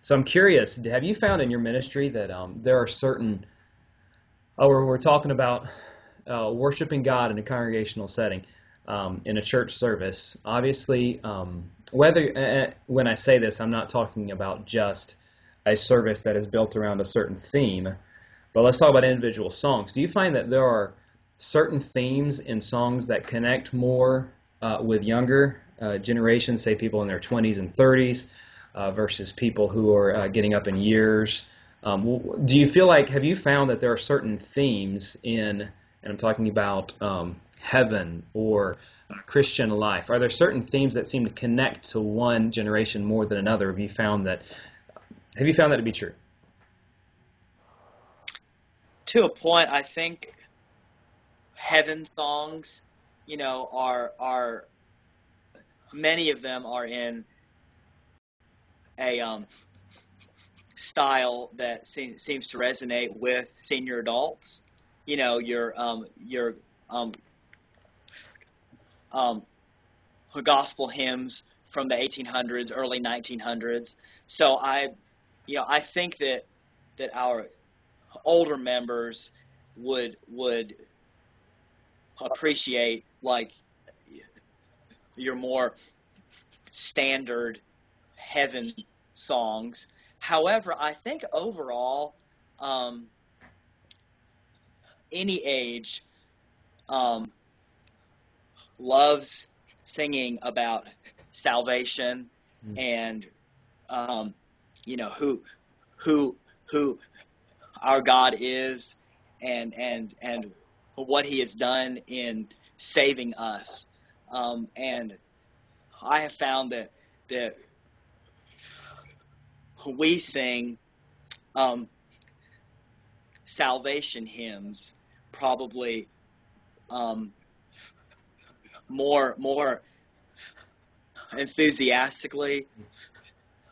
So I'm curious, have you found in your ministry that there are certain, oh, we're talking about worshiping God in a congregational setting, in a church service. Obviously, when I say this, I'm not talking about just a service that is built around a certain theme, but let's talk about individual songs. Do you find that there are certain themes in songs that connect more with younger generations, say people in their 20s and 30s, versus people who are getting up in years? Do you feel like, have you found that there are certain themes in, and I'm talking about heaven or Christian life, are there certain themes that seem to connect to one generation more than another? Have you found that to be true? To a point, I think heaven songs, are many of them are in a style that seems to resonate with senior adults. Your um, gospel hymns from the 1800s, early 1900s. So I think that our older members would appreciate like your more standard heaven songs. However, I think overall, any age um, loves singing about salvation and who our God is and what He has done in saving us. And I have found that we sing salvation hymns probably more enthusiastically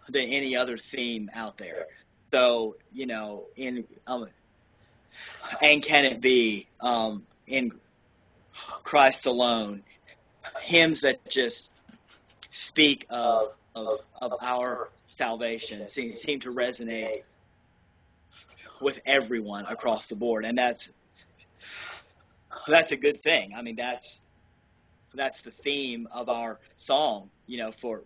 than any other theme out there. So in and can it be in Christ alone, hymns that just speak of our salvation seem to resonate with everyone across the board, and that's a good thing. I mean, that's the theme of our song, for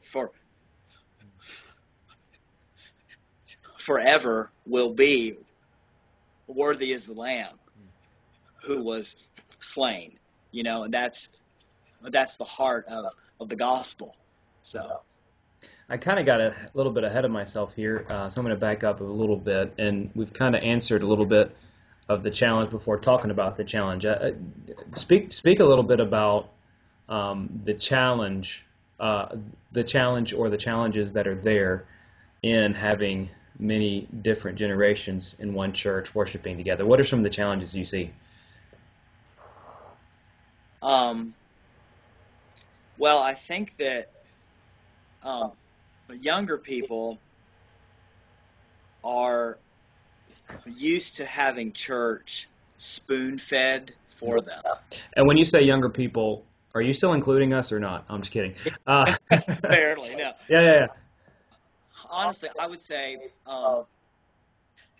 forever will be, worthy is the Lamb who was slain, and that's the heart of the gospel. So I kind of got a little bit ahead of myself here, so I'm going to back up a little bit, and we've kind of answered a little bit of the challenge before talking about the challenge. Speak a little bit about the challenge or the challenges that are there in having many different generations in one church worshiping together. What are some of the challenges you see? Well, I think that younger people are used to having church spoon-fed for them. And when you say younger people, are you still including us or not? I'm just kidding. Apparently, no. Yeah. Honestly, I would say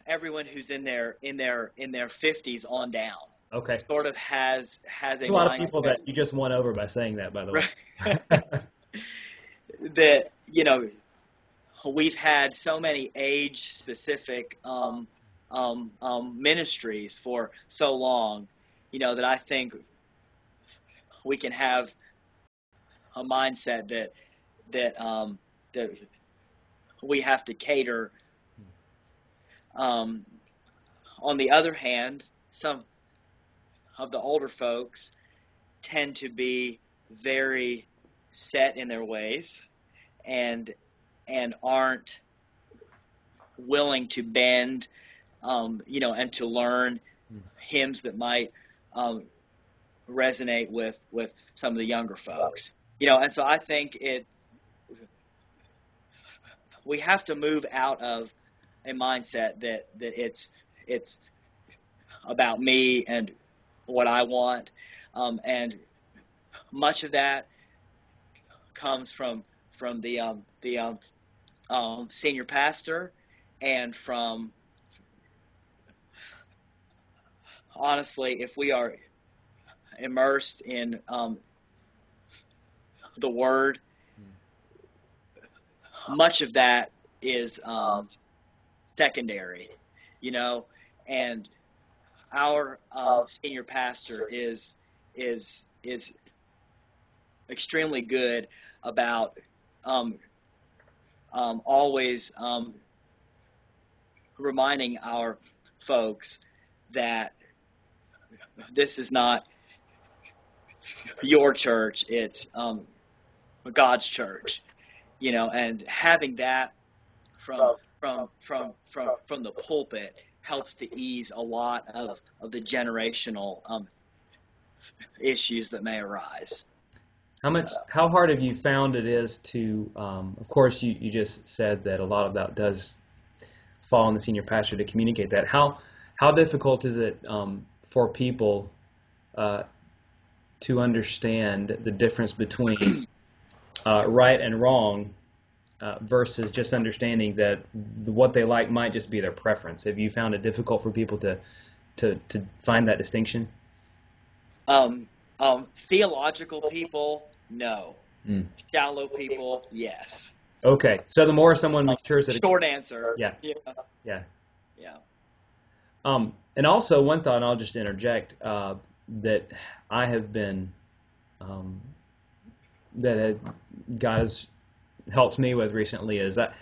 everyone who's in their 50s on down. Okay. Sort of has There's a a lot of mindset people that you just won over by saying that, by the way. that we've had so many age-specific ministries for so long, that I think we can have a mindset that we have to cater. On the other hand, some of the older folks tend to be very set in their ways and aren't willing to bend, and to learn hymns that might resonate with some of the younger folks. And so I think we have to move out of a mindset that it's about me and what I want, and much of that comes from the senior pastor, and from, honestly, if we are immersed in the Word, much of that is secondary, and our senior pastor is extremely good about always reminding our folks that this is not your church, it's God's church, and having that from the pulpit helps to ease a lot of the generational issues that may arise. How hard have you found it is to, of course, you just said that a lot of that does fall on the senior pastor to communicate that. How difficult is it for people to understand the difference between right and wrong versus just understanding that what they like might just be their preference? Have you found it difficult for people to find that distinction? Theological people, no. Shallow people, yes. Okay, so the more someone matures, short answer. Yeah. Yeah. And also one thought, and I'll just interject, that I have been, God has helped me with recently is that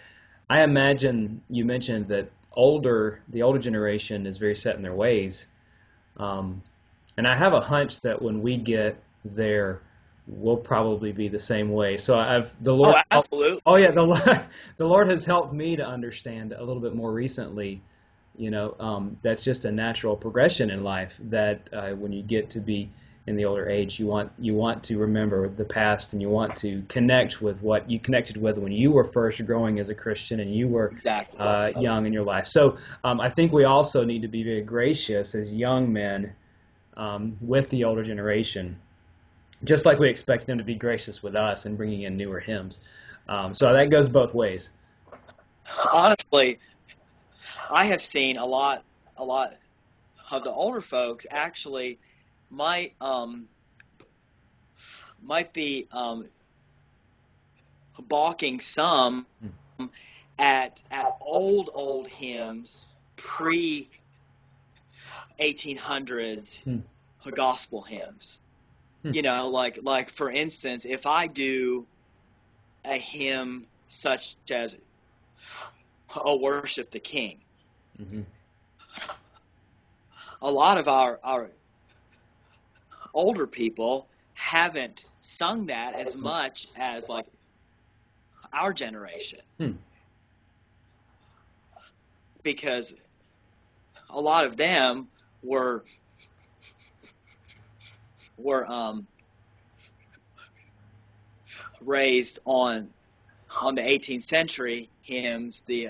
I imagine you mentioned that the older generation is very set in their ways. And I have a hunch that when we get there, we'll probably be the same way. So the Lord. Oh, absolutely. Oh yeah, the Lord has helped me to understand a little bit more recently. That's just a natural progression in life. That when you get to be in the older age, you want to remember the past, and you want to connect with what you connected with when you were first growing as a Christian and you were young in your life. So I think we also need to be very gracious as young men with the older generation, just like we expect them to be gracious with us and bringing in newer hymns. So that goes both ways. Honestly, I have seen a lot of the older folks actually might be balking some at old hymns pre 1800s gospel hymns. Like for instance, if I do a hymn such as "O Worship the King," a lot of our older people haven't sung that as much as like our generation, because a lot of them were raised on the 18th century hymns, the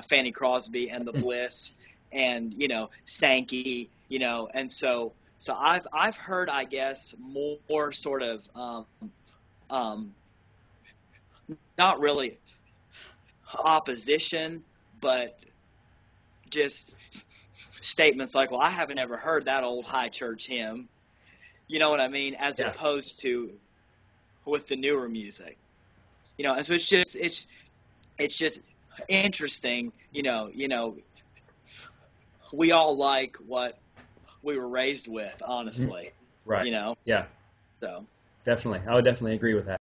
Fanny Crosby and the Bliss, and Sankey, and so I've heard, I guess, more sort of not really opposition, but just statements like, well, I haven't ever heard that old high church hymn, you know what I mean, as opposed to with the newer music, and so it's just interesting, we all like what we were raised with, honestly. Right. So Definitely. I would definitely agree with that.